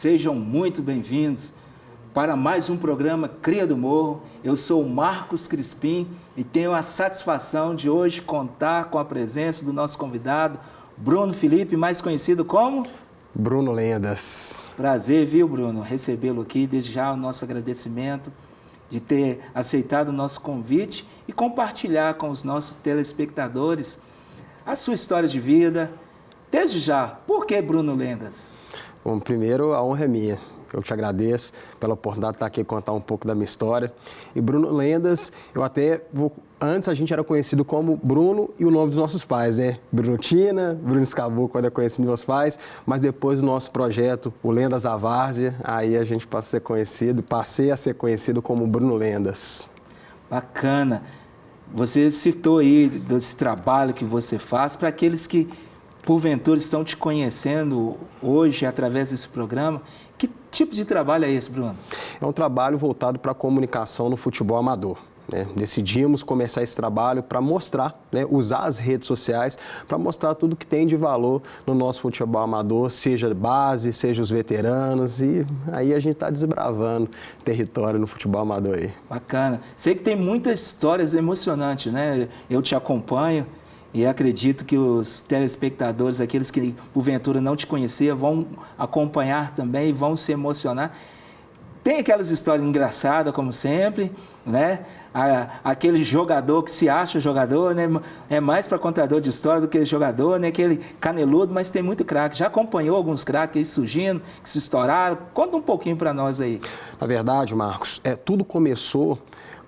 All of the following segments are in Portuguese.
Sejam muito bem-vindos para mais um programa Cria do Morro. Eu sou o Marcos Crispim e tenho a satisfação de hoje contar com a presença do nosso convidado, Bruno Felipe, mais conhecido como? Bruno Lendas. Prazer, viu, Bruno, recebê-lo aqui. Desde já o nosso agradecimento de ter aceitado o nosso convite e compartilhar com os nossos telespectadores a sua história de vida. Desde já, por que Bruno Lendas? Bom, primeiro, a honra é minha. Eu te agradeço pela oportunidade de estar aqui e contar um pouco da minha história. E Bruno Lendas, antes a gente era conhecido como Bruno e o nome dos nossos pais, né? Bruno Tina, Bruno Escabu, quando eu conheci meus pais, mas depois do nosso projeto, o Lendas da Várzea, aí a gente passei a ser conhecido como Bruno Lendas. Bacana. Você citou aí desse trabalho que você faz para aqueles que porventura estão te conhecendo hoje através desse programa. Que tipo de trabalho é esse, Bruno? É um trabalho voltado para a comunicação no futebol amador. Decidimos começar esse trabalho para mostrar, usar as redes sociais para mostrar tudo que tem de valor no nosso futebol amador, seja base, seja os veteranos, e aí a gente está desbravando território no futebol amador aí. Bacana. Sei que tem muitas histórias emocionantes, né? Eu te acompanho e acredito que os telespectadores, aqueles que porventura não te conheciam, vão acompanhar também e vão se emocionar. Tem aquelas histórias engraçadas, como sempre, né? Aquele jogador que se acha jogador, né? É mais para contador de história do que jogador, né? Aquele caneludo, mas tem muito craque. Já acompanhou alguns craques aí surgindo, que se estouraram? Conta um pouquinho para nós aí. Na verdade, Marcos, tudo começou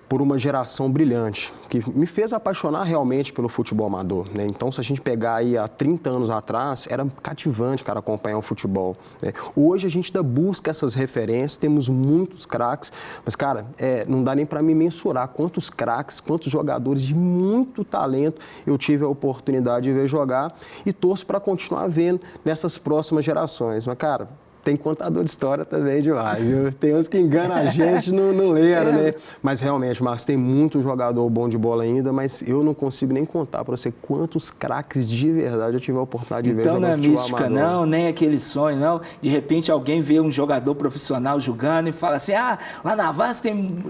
por uma geração brilhante, que me fez apaixonar realmente pelo futebol amador, né? Então, se a gente pegar aí há 30 anos atrás, era cativante, cara, acompanhar o futebol, né? Hoje a gente ainda busca essas referências, temos muitos craques, mas, cara, não dá nem para me mensurar quantos craques, quantos jogadores de muito talento eu tive a oportunidade de ver jogar e torço para continuar vendo nessas próximas gerações. Mas, cara, tem contador de história também demais, viu? Tem uns que enganam a gente no leiro, né? Mas realmente, Marcos, tem muito jogador bom de bola ainda, mas eu não consigo nem contar para você quantos craques de verdade eu tive a oportunidade de ver jogar futebol amador. Então não é mística não, nem aquele sonho não. De repente alguém vê um jogador profissional jogando e fala assim, lá na Várzea tem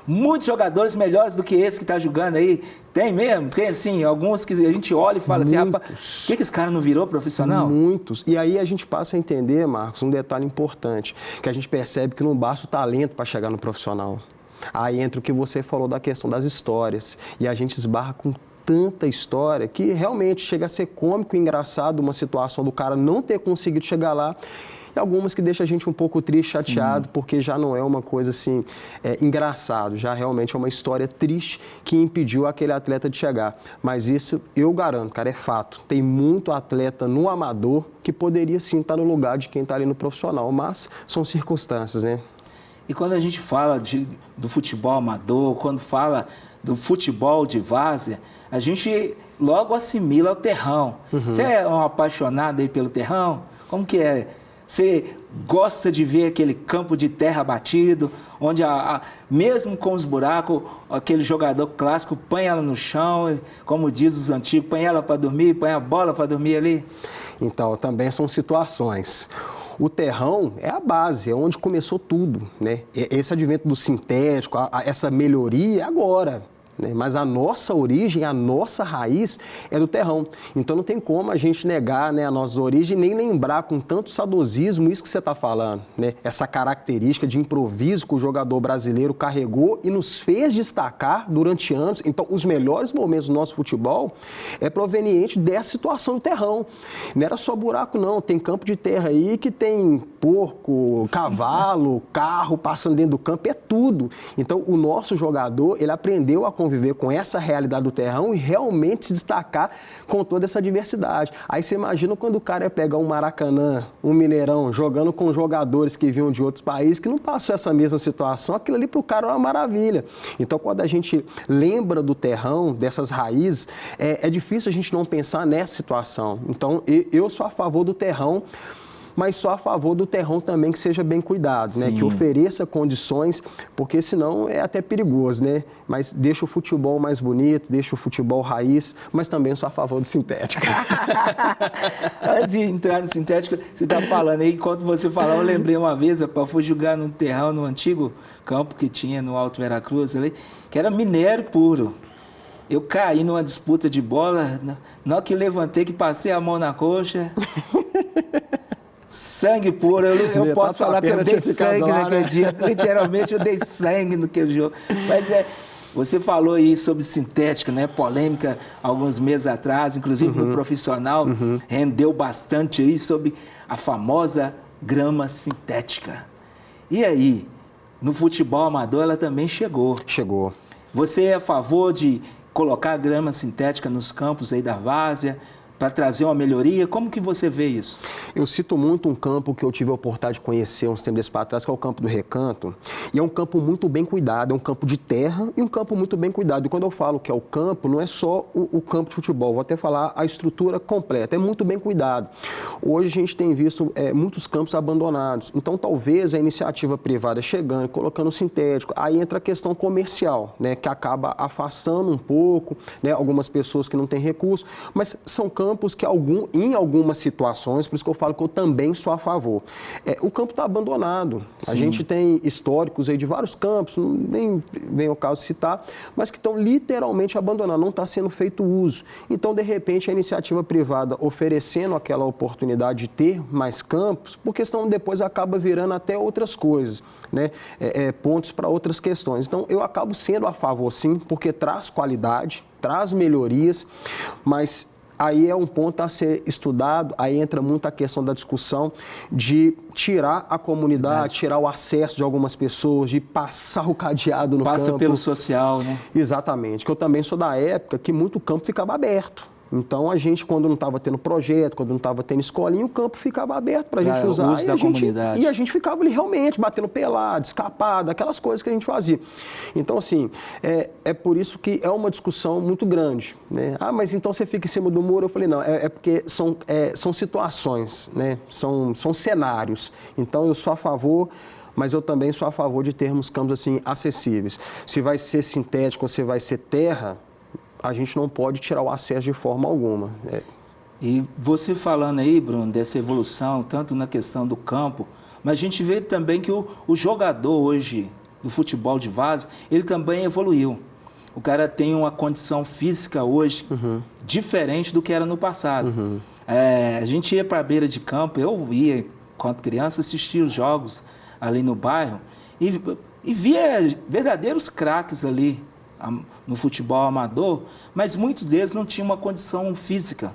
muitos jogadores melhores do que esse que está jogando aí. Tem mesmo? Tem assim, alguns que a gente olha e fala assim, rapaz, por que esse cara não virou profissional? Muitos. E aí a gente passa a entender, Marcos, um detalhe importante, que a gente percebe que não basta o talento para chegar no profissional. Aí entra o que você falou da questão das histórias. E a gente esbarra com tanta história que realmente chega a ser cômico e engraçado uma situação do cara não ter conseguido chegar lá. E algumas que deixam a gente um pouco triste, chateado, sim, porque já não é uma coisa assim, engraçado, já realmente é uma história triste que impediu aquele atleta de chegar. Mas isso eu garanto, cara, é fato. Tem muito atleta no amador que poderia sim estar no lugar de quem está ali no profissional, mas são circunstâncias, né? E quando a gente fala do futebol amador, quando fala do futebol de várzea, a gente logo assimila o terrão. Uhum. Você é um apaixonado aí pelo terrão? Como que é? Você gosta de ver aquele campo de terra batido, onde mesmo com os buracos, aquele jogador clássico põe ela no chão, como diz os antigos, põe ela para dormir, põe a bola para dormir ali? Então, também são situações. O terrão é a base, é onde começou tudo, né? Esse advento do sintético, essa melhoria é agora. Mas a nossa origem, a nossa raiz é do terrão. Então não tem como a gente negar, a nossa origem, nem lembrar com tanto saudosismo isso que você está falando, né? Essa característica de improviso que o jogador brasileiro carregou e nos fez destacar durante anos. Então os melhores momentos do nosso futebol é proveniente dessa situação do terrão. Não era só buraco não, tem campo de terra aí que tem porco, cavalo, carro passando dentro do campo, é tudo. Então o nosso jogador, ele aprendeu a conviver com essa realidade do terrão e realmente se destacar com toda essa diversidade. Aí você imagina quando o cara ia pegar um Maracanã, um Mineirão, jogando com jogadores que vinham de outros países, que não passou essa mesma situação, aquilo ali para o cara é uma maravilha. Então, quando a gente lembra do terrão, dessas raízes, é difícil a gente não pensar nessa situação. Então, eu sou a favor do terrão, mas sou a favor do terrão também que seja bem cuidado, né? Que ofereça condições, porque senão é até perigoso, né? Mas deixa o futebol mais bonito, deixa o futebol raiz, mas também sou a favor do sintético. Antes de entrar no sintético, você estava falando aí, enquanto você falava, eu lembrei uma vez, eu fui jogar no terrão, no antigo campo que tinha no Alto Veracruz ali, que era minério puro. Eu caí numa disputa de bola, na hora que levantei, que passei a mão na coxa, sangue puro. Eu posso falar que eu dei sangue naquele dia. Literalmente, eu dei sangue naquele jogo. Mas você falou aí sobre sintética, né? Polêmica alguns meses atrás, inclusive no profissional, rendeu bastante aí sobre a famosa grama sintética. E aí, no futebol amador, ela também chegou. Chegou. Você é a favor de colocar grama sintética nos campos aí da várzea para trazer uma melhoria? Como que você vê isso? Eu cito muito um campo que eu tive a oportunidade de conhecer uns tempos para trás, que é o campo do Recanto. E é um campo muito bem cuidado, é um campo de terra e um campo muito bem cuidado. E quando eu falo que é o campo, não é só o campo de futebol, vou até falar a estrutura completa, é muito bem cuidado. Hoje a gente tem visto muitos campos abandonados. Então talvez a iniciativa privada chegando, colocando sintético, aí entra a questão comercial, né, que acaba afastando um pouco, né, algumas pessoas que não têm recurso, mas são campos que em algumas situações, por isso que eu falo que eu também sou a favor. O campo está abandonado. Sim. A gente tem históricos aí de vários campos, nem vem o caso citar, mas que estão literalmente abandonados, não está sendo feito uso. Então, de repente, a iniciativa privada oferecendo aquela oportunidade de ter mais campos, porque senão depois acaba virando até outras coisas, né? Pontos para outras questões. Então, eu acabo sendo a favor, sim, porque traz qualidade, traz melhorias, mas aí é um ponto a ser estudado, aí entra muito a questão da discussão de tirar a comunidade, tirar o acesso de algumas pessoas, de passar o cadeado no campo. Passa pelo social, né? Exatamente, que eu também sou da época que muito campo ficava aberto. Então, a gente, quando não estava tendo projeto, quando não estava tendo escolinha, o campo ficava aberto para a gente usar. O uso da comunidade. E a gente ficava ali realmente batendo pelado, escapado, aquelas coisas que a gente fazia. Então, assim, é por isso que é uma discussão muito grande, né? Ah, mas então você fica em cima do muro? Eu falei, não, porque são situações, né? São cenários. Então, eu sou a favor, mas eu também sou a favor de termos campos assim acessíveis. Se vai ser sintético ou se vai ser terra, a gente não pode tirar o acesso de forma alguma. E você falando aí, Bruno, dessa evolução, tanto na questão do campo, mas a gente vê também que o jogador hoje do futebol de várzea, ele também evoluiu. O cara tem uma condição física hoje diferente do que era no passado. A gente ia para a beira de campo, eu ia, quando criança, assistir os jogos ali no bairro e via verdadeiros craques ali no futebol amador, mas muitos deles não tinham uma condição física.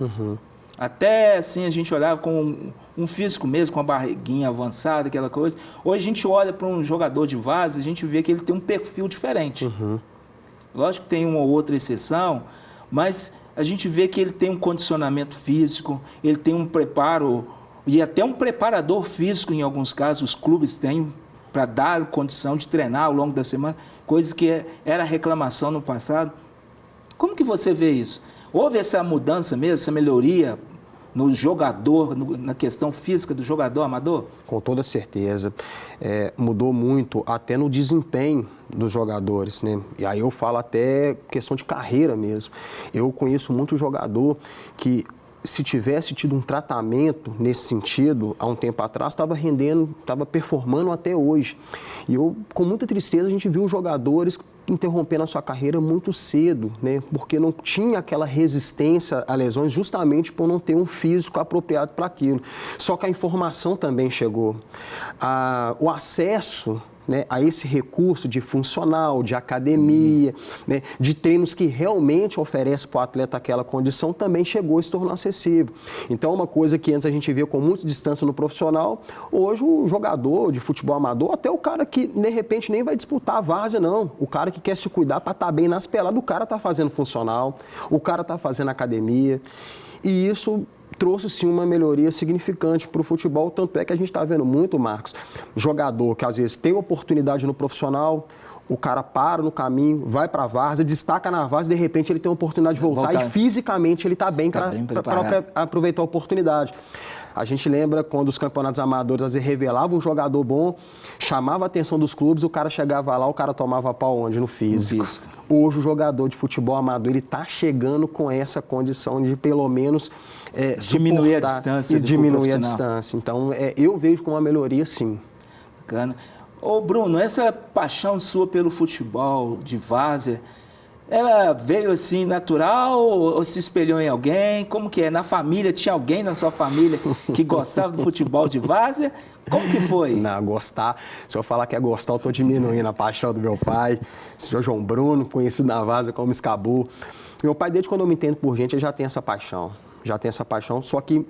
Até assim a gente olhava com um físico mesmo, com a barriguinha avançada, aquela coisa. Hoje a gente olha para um jogador de várzea, a gente vê que ele tem um perfil diferente. Lógico que tem uma ou outra exceção, mas a gente vê que ele tem um condicionamento físico, ele tem um preparo, e até um preparador físico em alguns casos, os clubes têm, para dar condição de treinar ao longo da semana, coisa que era reclamação no passado. Como que você vê isso? Houve essa mudança mesmo, essa melhoria no jogador, na questão física do jogador amador? Com toda certeza. Mudou muito até no desempenho dos jogadores, né? E aí eu falo até questão de carreira mesmo. Eu conheço muito jogador que, se tivesse tido um tratamento nesse sentido, há um tempo atrás, estava rendendo, estava performando até hoje. E eu, com muita tristeza, a gente viu jogadores interrompendo a sua carreira muito cedo, né? Porque não tinha aquela resistência a lesões justamente por não ter um físico apropriado para aquilo. Só que a informação também chegou. O acesso, né, a esse recurso de funcional, de academia, né, de treinos que realmente oferece para o atleta aquela condição, também chegou e se tornou acessível. Então, uma coisa que antes a gente via com muita distância no profissional, hoje o jogador de futebol amador, até o cara que de repente nem vai disputar a várzea, não. O cara que quer se cuidar para estar bem nas peladas, o cara está fazendo funcional, o cara está fazendo academia. E isso trouxe sim uma melhoria significante para o futebol, tanto é que a gente está vendo muito, Marcos, jogador que às vezes tem oportunidade no profissional, o cara para no caminho, vai para a várzea, destaca na várzea, de repente ele tem a oportunidade de voltar e fisicamente ele está bem para aproveitar a oportunidade. A gente lembra quando os campeonatos amadores às vezes revelavam um jogador bom, chamava a atenção dos clubes, o cara chegava lá, o cara tomava pau onde? No físico. Hoje o jogador de futebol amador, ele está chegando com essa condição de pelo menos diminuir a distância. E diminuir a distância. Então eu vejo com uma melhoria sim. Bacana. Ô Bruno, essa paixão sua pelo futebol de várzea, ela veio assim natural ou se espelhou em alguém? Como que é? Na família, tinha alguém na sua família que gostava do futebol de várzea? Como que foi? Não, gostar, se eu falar que é gostar, eu estou diminuindo a paixão do meu pai, o senhor João Bruno, conhecido na várzea como Escabu. Meu pai, desde quando eu me entendo por gente, ele já tem essa paixão. Só que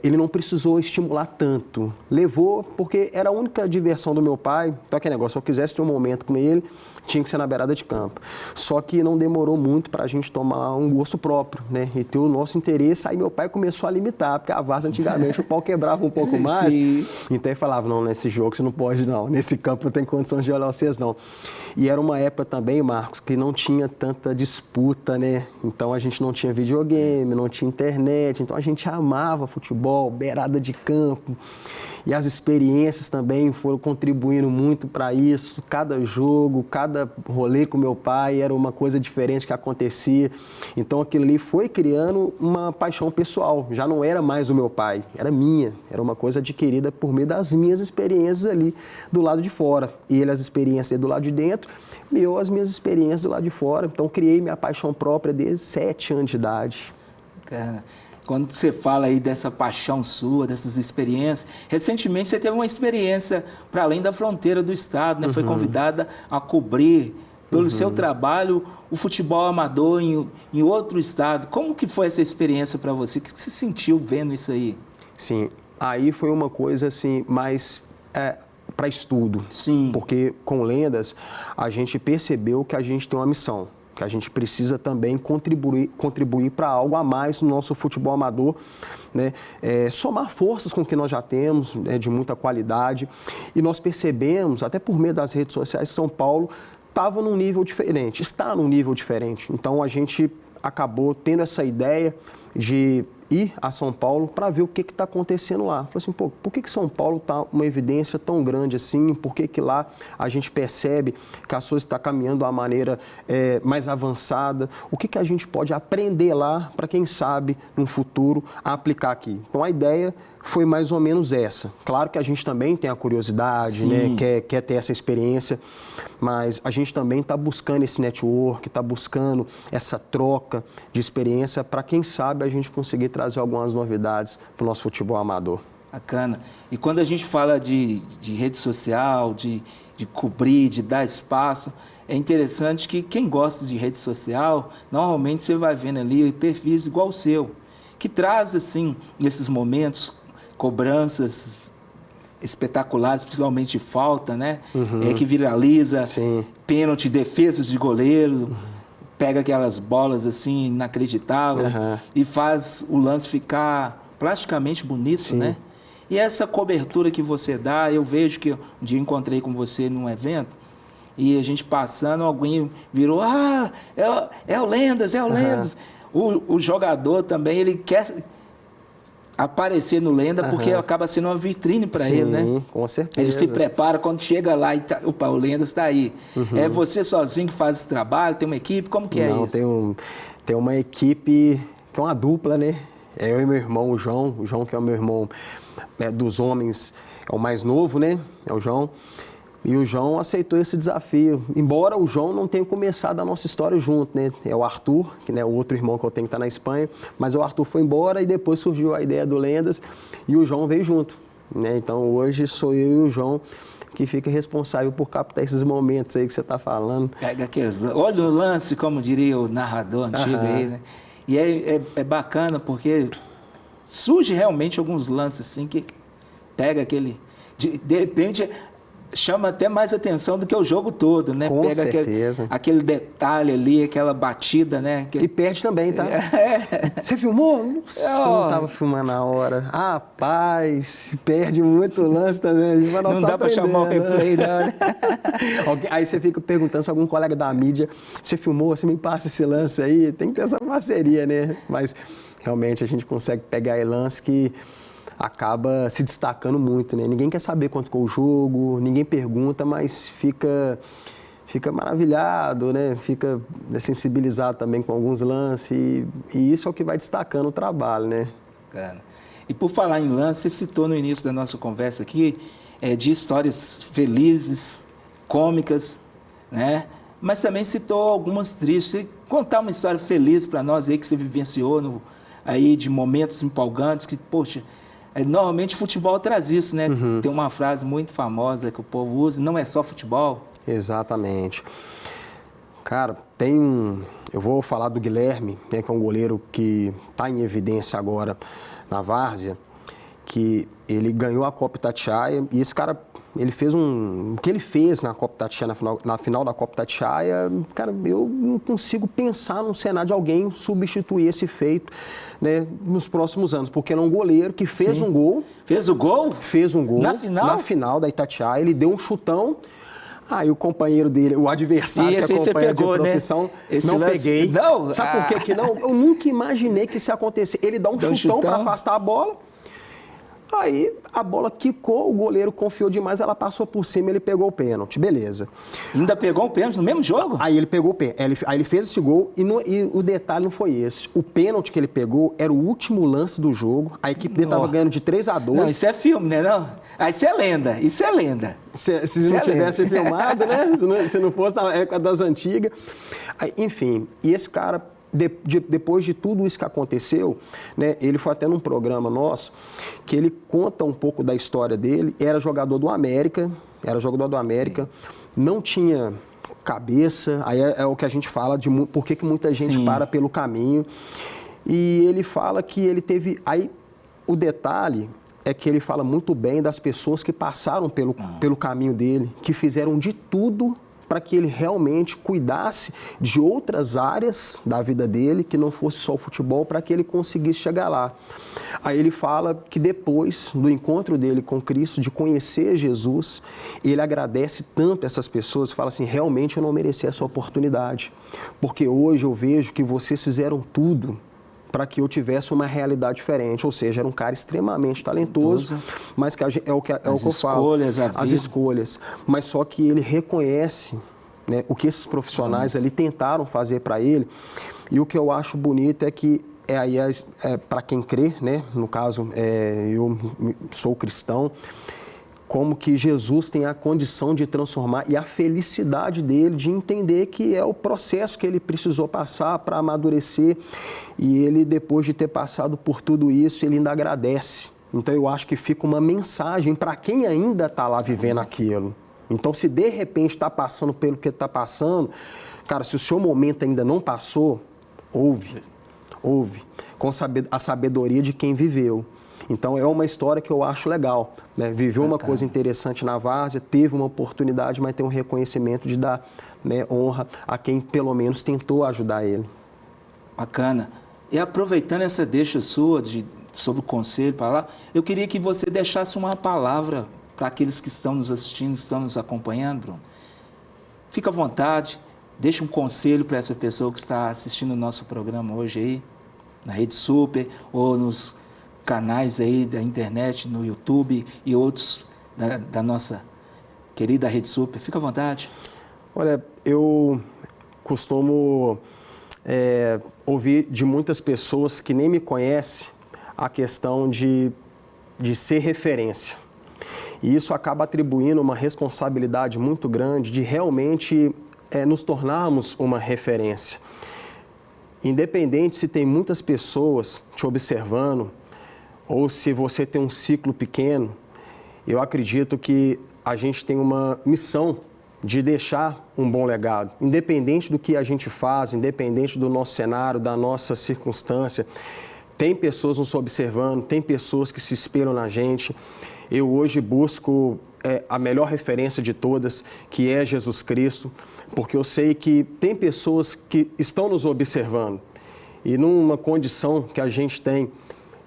ele não precisou estimular tanto. Levou, porque era a única diversão do meu pai. Então, aquele negócio, se eu quisesse ter um momento com ele, tinha que ser na beirada de campo. Só que não demorou muito para a gente tomar um gosto próprio, né? E ter o nosso interesse. Aí meu pai começou a limitar, porque a várzea antigamente o pau quebrava um pouco mais. Sim. Então ele falava, não, nesse jogo você não pode não, nesse campo não tem condição de olhar vocês não. E era uma época também, Marcos, que não tinha tanta disputa, né? Então a gente não tinha videogame, não tinha internet, então a gente amava futebol, beirada de campo. E as experiências também foram contribuindo muito para isso. Cada jogo, cada rolê com meu pai era uma coisa diferente que acontecia. Então aquilo ali foi criando uma paixão pessoal. Já não era mais do meu pai, era minha. Era uma coisa adquirida por meio das minhas experiências ali do lado de fora. E ele as experiências do lado de dentro, eu as minhas experiências do lado de fora. Então criei minha paixão própria desde 7 anos de idade. Cara, quando você fala aí dessa paixão sua, dessas experiências, recentemente você teve uma experiência para além da fronteira do estado, né? Foi convidada a cobrir, pelo seu trabalho, o futebol amador em outro estado. Como que foi essa experiência para você? O que você sentiu vendo isso aí? Sim, aí foi uma coisa assim, mais para estudo. Sim. Porque com Lendas, a gente percebeu que a gente tem uma missão, que a gente precisa também contribuir para algo a mais no nosso futebol amador, né? Somar forças com o que nós já temos, né, de muita qualidade. E nós percebemos, até por meio das redes sociais, São Paulo estava num nível diferente, está num nível diferente. Então a gente acabou tendo essa ideia de ir a São Paulo para ver o que está acontecendo lá. Falei assim, pô, por que São Paulo está uma evidência tão grande assim? Por que lá a gente percebe que a coisa está caminhando de uma maneira mais avançada? O que a gente pode aprender lá para, quem sabe, no futuro, aplicar aqui? Então, a ideia foi mais ou menos essa. Claro que a gente também tem a curiosidade, né? Quer ter essa experiência, mas a gente também está buscando esse network, está buscando essa troca de experiência para, quem sabe, a gente conseguir trazer algumas novidades para o nosso futebol amador. Bacana. E quando a gente fala de rede social, de cobrir, de dar espaço, é interessante que quem gosta de rede social, normalmente você vai vendo ali perfis igual o seu, que traz, assim, nesses momentos, cobranças espetaculares, principalmente de falta, né? Que viraliza, pênalti, defesas de goleiro, pega aquelas bolas assim inacreditáveis e faz o lance ficar plasticamente bonito, né? E essa cobertura que você dá, eu vejo que um dia eu encontrei com você num evento e a gente passando, alguém virou, é o Lendas, é o Lendas. O jogador também, ele quer aparecer no Lenda porque acaba sendo uma vitrine para ele, né? Sim, com certeza. Ele se prepara, quando chega lá e opa, o Lendas está aí. É você sozinho que faz esse trabalho? Tem uma equipe? Como que é isso? Não, tem uma equipe que é uma dupla, né? É eu e meu irmão, o João que é o meu irmão dos homens, é o mais novo, né? É o João. E o João aceitou esse desafio. Embora o João não tenha começado a nossa história junto, né? É o Arthur, que é o outro irmão que eu tenho que está na Espanha. Mas o Arthur foi embora e depois surgiu a ideia do Lendas e o João veio junto, né? Então hoje sou eu e o João que fica responsável por captar esses momentos aí que você está falando. Olha o lance, como diria o narrador antigo aí, né? E é bacana porque surge realmente alguns lances assim que pega aquele... De repente... chama até mais atenção do que o jogo todo, né? Com Pega certeza. aquele detalhe ali, aquela batida, né? E perde também, tá? Você filmou? Nossa, eu não tava filmando na hora. Rapaz, se perde muito lance também. Não dá para chamar o replay, não, né? Aí você fica perguntando se algum colega da mídia, você filmou, você me passa esse lance aí. Tem que ter essa parceria, né? Mas realmente a gente consegue pegar lance que acaba se destacando muito, né? Ninguém quer saber quanto ficou o jogo, ninguém pergunta, mas fica maravilhado, né? Fica sensibilizado também com alguns lances e isso é o que vai destacando o trabalho, né? Cara. E por falar em lance, você citou no início da nossa conversa aqui de histórias felizes, cômicas, né? Mas também citou algumas tristes. Você contar uma história feliz para nós aí que você vivenciou aí de momentos empolgantes que, poxa, normalmente futebol traz isso, né? Tem uma frase muito famosa que o povo usa, não é só futebol. Exatamente. Cara, eu vou falar do Guilherme, né, que é um goleiro que está em evidência agora na várzea, que ele ganhou a Copa Itatiaia e esse cara, ele fez o que ele fez na Copa Itatiaia, na final da Copa Itatiaia, cara, eu não consigo pensar num cenário de alguém substituir esse feito, né, nos próximos anos, porque ele é um goleiro que fez um gol. Fez o gol? Fez um gol. Na final? Na final da Itatiaia, ele deu um chutão. Aí o companheiro dele, o adversário que acompanha de profissão, né? não peguei. Não, sabe por que não? Eu nunca imaginei que isso ia acontecer. Ele dá um chutão para afastar a bola. Aí a bola quicou, o goleiro confiou demais, ela passou por cima, ele pegou o pênalti, beleza. Ainda pegou o pênalti no mesmo jogo? Aí ele pegou o pênalti, aí ele fez esse gol e o detalhe não foi esse. O pênalti que ele pegou era o último lance do jogo, a equipe dele estava ganhando de 3-2. Não, isso é filme, né? Não? Aí isso é lenda, isso é lenda. Se não tivesse filmado, né? Se não fosse na época das antigas. Aí, enfim, e esse cara, depois de tudo isso que aconteceu, né, ele foi até num programa nosso que ele conta um pouco da história dele. Era jogador do América, não tinha cabeça, aí é o que a gente fala de por que muita gente para pelo caminho. E ele fala que ele teve... Aí o detalhe é que ele fala muito bem das pessoas que passaram pelo caminho dele, que fizeram de tudo para que ele realmente cuidasse de outras áreas da vida dele, que não fosse só o futebol, para que ele conseguisse chegar lá. Aí ele fala que depois do encontro dele com Cristo, de conhecer Jesus, ele agradece tanto essas pessoas, fala assim, realmente eu não mereci essa oportunidade, porque hoje eu vejo que vocês fizeram tudo para que eu tivesse uma realidade diferente, ou seja, era um cara extremamente talentoso, mas que é o que eu falo, as escolhas, mas só que ele reconhece, né, o que esses profissionais ali tentaram fazer para ele, e o que eu acho bonito é que para quem crê, né, no caso eu sou cristão, como que Jesus tem a condição de transformar e a felicidade dele de entender que é o processo que ele precisou passar para amadurecer e ele, depois de ter passado por tudo isso, ele ainda agradece. Então eu acho que fica uma mensagem para quem ainda está lá vivendo aquilo. Então se de repente está passando pelo que está passando, cara, se o seu momento ainda não passou, ouve, com a sabedoria de quem viveu. Então, é uma história que eu acho legal, né? Viveu uma coisa interessante na várzea, teve uma oportunidade, mas tem um reconhecimento de dar, né, honra a quem, pelo menos, tentou ajudar ele. Bacana. E aproveitando essa deixa sua sobre o conselho para lá, eu queria que você deixasse uma palavra para aqueles que estão nos assistindo, que estão nos acompanhando, Bruno. Fica à vontade, deixa um conselho para essa pessoa que está assistindo o nosso programa hoje aí, na Rede Super, ou nos canais aí da internet, no YouTube e outros da nossa querida Rede Super. Fica à vontade. Olha, eu costumo ouvir de muitas pessoas que nem me conhecem a questão de ser referência. E isso acaba atribuindo uma responsabilidade muito grande de realmente nos tornarmos uma referência. Independente se tem muitas pessoas te observando, ou se você tem um ciclo pequeno, eu acredito que a gente tem uma missão de deixar um bom legado. Independente do que a gente faz, independente do nosso cenário, da nossa circunstância, tem pessoas nos observando, tem pessoas que se espelham na gente. Eu hoje busco a melhor referência de todas, que é Jesus Cristo, porque eu sei que tem pessoas que estão nos observando. E numa condição que a gente tem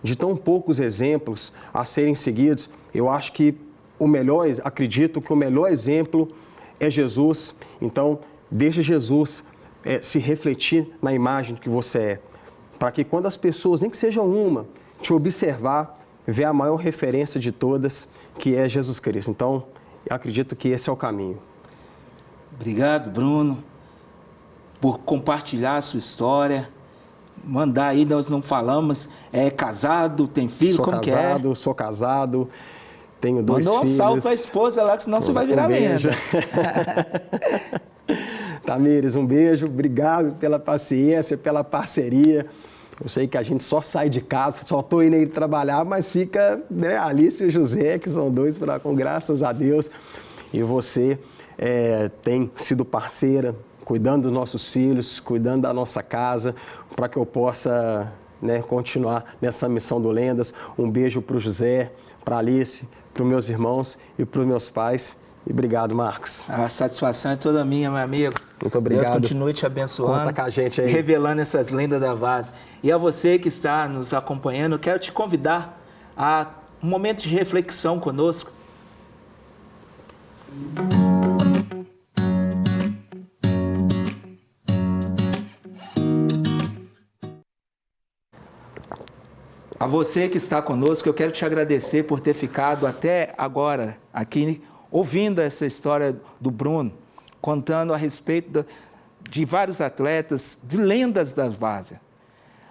de tão poucos exemplos a serem seguidos, eu acho que acredito que o melhor exemplo é Jesus. Então, deixa Jesus se refletir na imagem que você é, para que quando as pessoas, nem que seja uma, te observar, ver a maior referência de todas, que é Jesus Cristo. Então, eu acredito que esse é o caminho. Obrigado, Bruno, por compartilhar a sua história. Mandar aí, nós não falamos, é casado, tem filho, como que é? Sou casado, tenho 2 filhos. Mandou um salve para a esposa lá, que senão você vai virar lenda. Tamires, um beijo, obrigado pela paciência, pela parceria. Eu sei que a gente só sai de casa, só estou indo aí trabalhar, mas fica, né, Alice e o José, que são 2, com graças a Deus. E você tem sido parceira, cuidando dos nossos filhos, cuidando da nossa casa, para que eu possa, né, continuar nessa missão do Lendas. Um beijo para o José, para a Alice, para os meus irmãos e para os meus pais. E obrigado, Marcos. A satisfação é toda minha, meu amigo. Muito obrigado. Deus continue te abençoando. Conta com a gente aí. Revelando essas lendas da Várzea. E a você que está nos acompanhando, eu quero te convidar a um momento de reflexão conosco. A você que está conosco, eu quero te agradecer por ter ficado até agora aqui ouvindo essa história do Bruno, contando a respeito de vários atletas, de lendas da Várzea.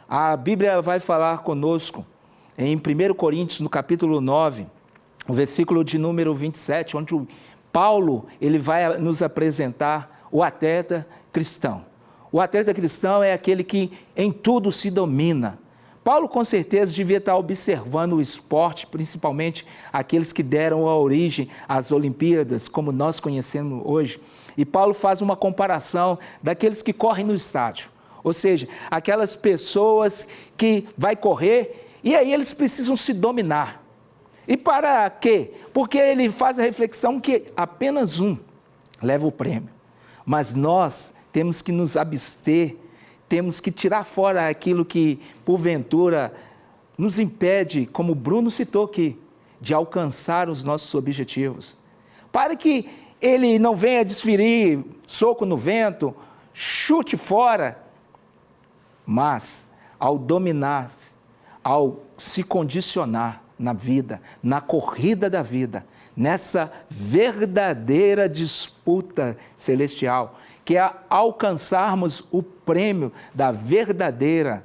A Bíblia vai falar conosco em 1 Coríntios, no capítulo 9, o versículo de número 27, onde o Paulo ele vai nos apresentar o atleta cristão. O atleta cristão é aquele que em tudo se domina. Paulo, com certeza, devia estar observando o esporte, principalmente aqueles que deram a origem às Olimpíadas, como nós conhecemos hoje. E Paulo faz uma comparação daqueles que correm no estádio, ou seja, aquelas pessoas que vai correr e aí eles precisam se dominar. E para quê? Porque ele faz a reflexão que apenas um leva o prêmio, mas nós temos que nos abster. Temos que tirar fora aquilo que, porventura, nos impede, como o Bruno citou aqui, de alcançar os nossos objetivos. Para que ele não venha desferir soco no vento, chute fora, mas ao dominar-se, ao se condicionar na vida, na corrida da vida, nessa verdadeira disputa celestial, que é alcançarmos o prêmio da verdadeira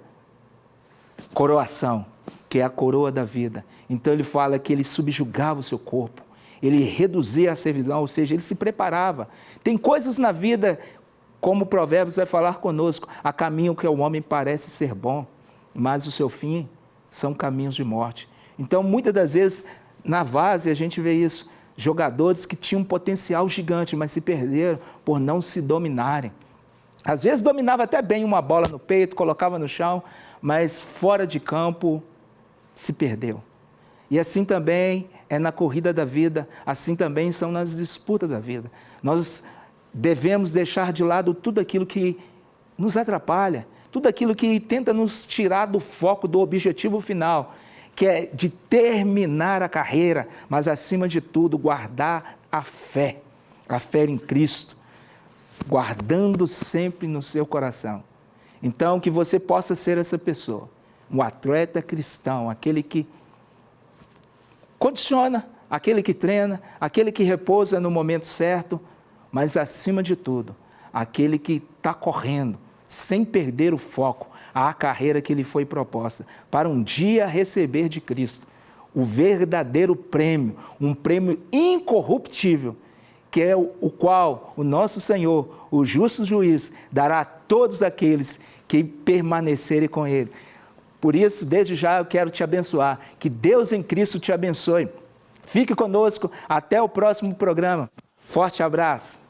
coroação, que é a coroa da vida. Então ele fala que ele subjugava o seu corpo, ele reduzia a servidão, ou seja, ele se preparava. Tem coisas na vida, como o Provérbios vai falar conosco, há caminho que ao homem parece ser bom, mas o seu fim são caminhos de morte. Então, muitas das vezes, na Várzea a gente vê isso, jogadores que tinham um potencial gigante, mas se perderam por não se dominarem. Às vezes dominava até bem uma bola no peito, colocava no chão, mas fora de campo se perdeu. E assim também é na corrida da vida, assim também são nas disputas da vida. Nós devemos deixar de lado tudo aquilo que nos atrapalha, tudo aquilo que tenta nos tirar do foco do objetivo final, que é de terminar a carreira, mas acima de tudo guardar a fé em Cristo, guardando sempre no seu coração. Então, que você possa ser essa pessoa, um atleta cristão, aquele que condiciona, aquele que treina, aquele que repousa no momento certo, mas acima de tudo, aquele que está correndo, sem perder o foco, à carreira que lhe foi proposta, para um dia receber de Cristo o verdadeiro prêmio, um prêmio incorruptível, que é o qual o nosso Senhor, o justo juiz, dará a todos aqueles que permanecerem com Ele. Por isso, desde já eu quero te abençoar, que Deus em Cristo te abençoe. Fique conosco, até o próximo programa. Forte abraço.